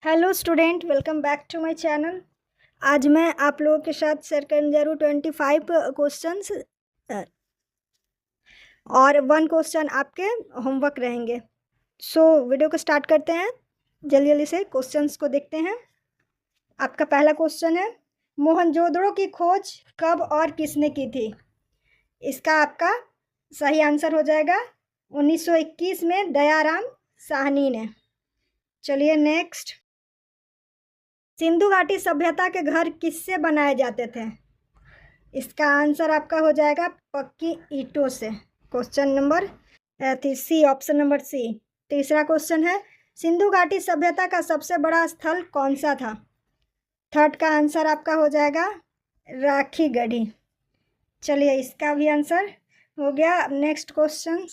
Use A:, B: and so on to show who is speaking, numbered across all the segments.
A: Hello student, welcome back to my channel. आज मैं आप लोगों के साथ शेयर करने जा रही हूँ 25 क्वेश्चंस और 1 क्वेश्चन आपके होमवर्क रहेंगे। वीडियो को स्टार्ट करते हैं। जल्दी जल्दी से क्वेश्चंस को देखते हैं। आपका पहला क्वेश्चन है, मोहनजोदड़ो की खोज कब और किसने की थी? इसका आपका सही आंसर हो जाएगा 1921 में दयाराम साहनी ने। चलिए नेक्स्ट, सिंधु घाटी सभ्यता के घर किससे बनाए जाते थे? इसका आंसर आपका हो जाएगा पक्की ईंटों से। Question number C, option number C. तीसरा क्वेश्चन है, सिंधु घाटी सभ्यता का सबसे बड़ा स्थल कौन सा था? थर्ड का आंसर आपका हो जाएगा राखी गढ़ी। चलिए इसका भी आंसर हो गया। नेक्स्ट क्वेश्चन,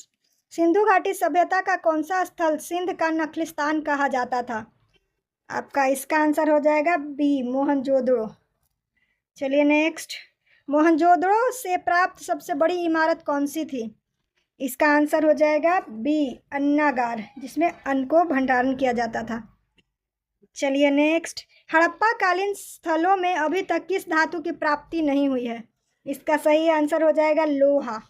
A: सिंधु घाटी सभ्यता का कौन सा स्थल सिंध का नखलिस्तान कहा जाता था? आपका इसका आंसर हो जाएगा बी, मोहनजोदड़ो। चलिए नेक्स्ट, मोहनजोदड़ो से प्राप्त सबसे बड़ी इमारत कौन सी थी? इसका आंसर हो जाएगा बी, अन्नागार, जिसमें अन्न को भंडारण किया जाता था। चलिए नेक्स्ट, हड़प्पा कालीन स्थलों में अभी तक किस धातु की प्राप्ति नहीं हुई है? इसका सही आंसर हो जाएगा लोहा।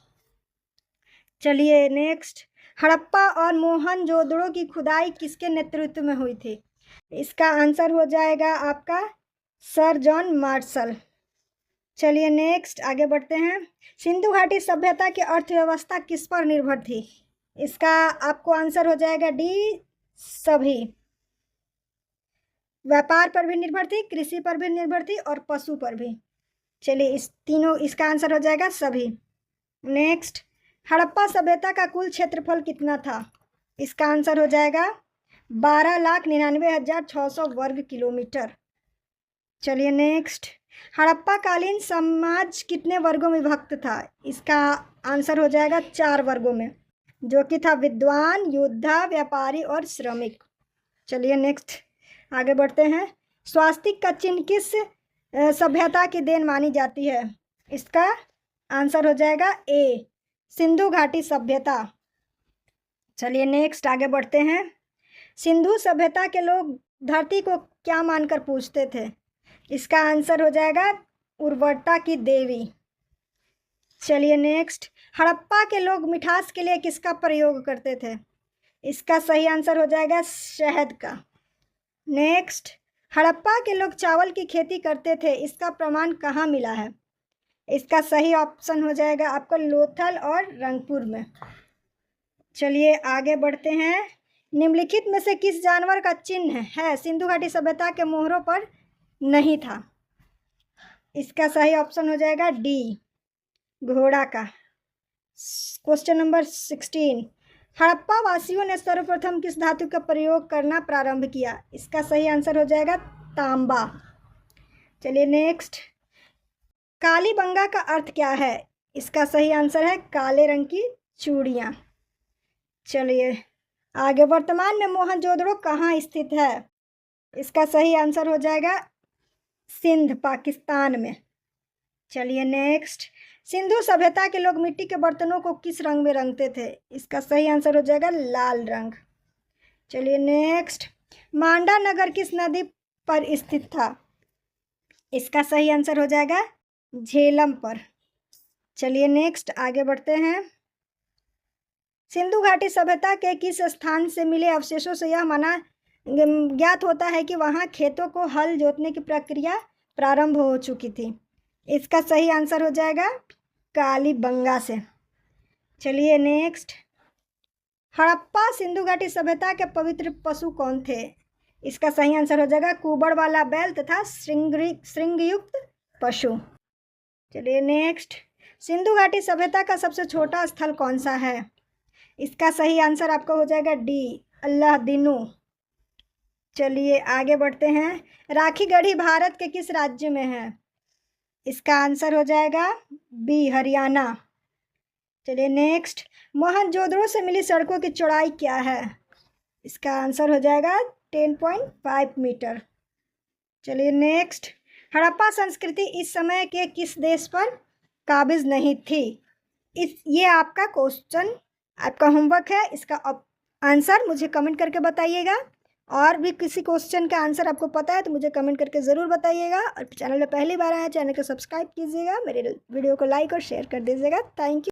A: चलिए नेक्स्ट, हड़प्पा और मोहनजोदड़ो की खुदाई किसके नेतृत्व में हुई थी? इसका आंसर हो जाएगा आपका सर जॉन मार्शल। चलिए नेक्स्ट आगे बढ़ते हैं, सिंधु घाटी सभ्यता की अर्थव्यवस्था किस पर निर्भर थी? इसका आपको आंसर हो जाएगा डी, सभी। व्यापार पर भी निर्भर थी, कृषि पर भी निर्भर थी और पशु पर भी। चलिए इस तीनों, इसका आंसर हो जाएगा सभी। नेक्स्ट, हड़प्पा सभ्यता का कुल क्षेत्रफल कितना था? इसका आंसर हो जाएगा 12,99,600 वर्ग किलोमीटर। चलिए नेक्स्ट, हड़प्पा कालीन समाज कितने वर्गों में विभक्त था? इसका आंसर हो जाएगा 4 वर्गों में, जो कि था विद्वान, योद्धा, व्यापारी और श्रमिक। चलिए नेक्स्ट आगे बढ़ते हैं, स्वास्तिक का चिन्ह किस सभ्यता की देन मानी जाती है? इसका आंसर हो जाएगा ए, सिंधु घाटी सभ्यता। चलिए नेक्स्ट आगे बढ़ते हैं, सिंधु सभ्यता के लोग धरती को क्या मानकर पूजते थे? इसका आंसर हो जाएगा उर्वरता की देवी। चलिए नेक्स्ट, हड़प्पा के लोग मिठास के लिए किसका प्रयोग करते थे? इसका सही आंसर हो जाएगा शहद का। नेक्स्ट, हड़प्पा के लोग चावल की खेती करते थे, इसका प्रमाण कहाँ मिला है? इसका सही ऑप्शन हो जाएगा आपको लोथल और रंगपुर में। चलिए आगे बढ़ते हैं, निम्नलिखित में से किस जानवर का चिन्ह है सिंधु घाटी सभ्यता के मोहरों पर नहीं था? इसका सही ऑप्शन हो जाएगा डी, घोड़ा का। क्वेश्चन नंबर 16, हड़प्पा वासियों ने सर्वप्रथम किस धातु का प्रयोग करना प्रारंभ किया? इसका सही आंसर हो जाएगा तांबा। चलिए नेक्स्ट, कालीबंगा का अर्थ क्या है? इसका सही आंसर है काले रंग की चूड़ियाँ। चलिए आगे, वर्तमान में मोहनजोदड़ो कहाँ स्थित है? इसका सही आंसर हो जाएगा सिंध, पाकिस्तान में। चलिए नेक्स्ट, सिंधु सभ्यता के लोग मिट्टी के बर्तनों को किस रंग में रंगते थे? इसका सही आंसर हो जाएगा लाल रंग। चलिए नेक्स्ट, मांडा नगर किस नदी पर स्थित था? इसका सही आंसर हो जाएगा झेलम पर। चलिए नेक्स्ट आगे बढ़ते हैं, सिंधु घाटी सभ्यता के किस स्थान से मिले अवशेषों से यह माना ज्ञात होता है कि वहां खेतों को हल जोतने की प्रक्रिया प्रारंभ हो चुकी थी? इसका सही आंसर हो जाएगा कालीबंगा से। चलिए नेक्स्ट, हड़प्पा सिंधु घाटी सभ्यता के पवित्र पशु कौन थे? इसका सही आंसर हो जाएगा कुबड़ वाला बैल तथा श्रृंगयुक्त पशु। चलिए नेक्स्ट, सिंधु घाटी सभ्यता का सबसे छोटा स्थल कौन सा है? इसका सही आंसर आपका हो जाएगा डी, अल्लाहदीनु। चलिए आगे बढ़ते हैं, राखी गढ़ी भारत के किस राज्य में है? इसका आंसर हो जाएगा बी, हरियाणा। चलिए नेक्स्ट, मोहनजोदड़ो से मिली सड़कों की चौड़ाई क्या है? इसका आंसर हो जाएगा 10.5 मीटर। चलिए नेक्स्ट, हड़प्पा संस्कृति इस समय के किस देश पर काबिज नहीं थी? ये आपका क्वेश्चन, आपका होमवर्क है। इसका आंसर मुझे कमेंट करके बताइएगा। और भी किसी क्वेश्चन का आंसर आपको पता है तो मुझे कमेंट करके ज़रूर बताइएगा। और चैनल में पहली बार आया, चैनल को सब्सक्राइब कीजिएगा, मेरे वीडियो को लाइक और शेयर कर दीजिएगा। Thank you.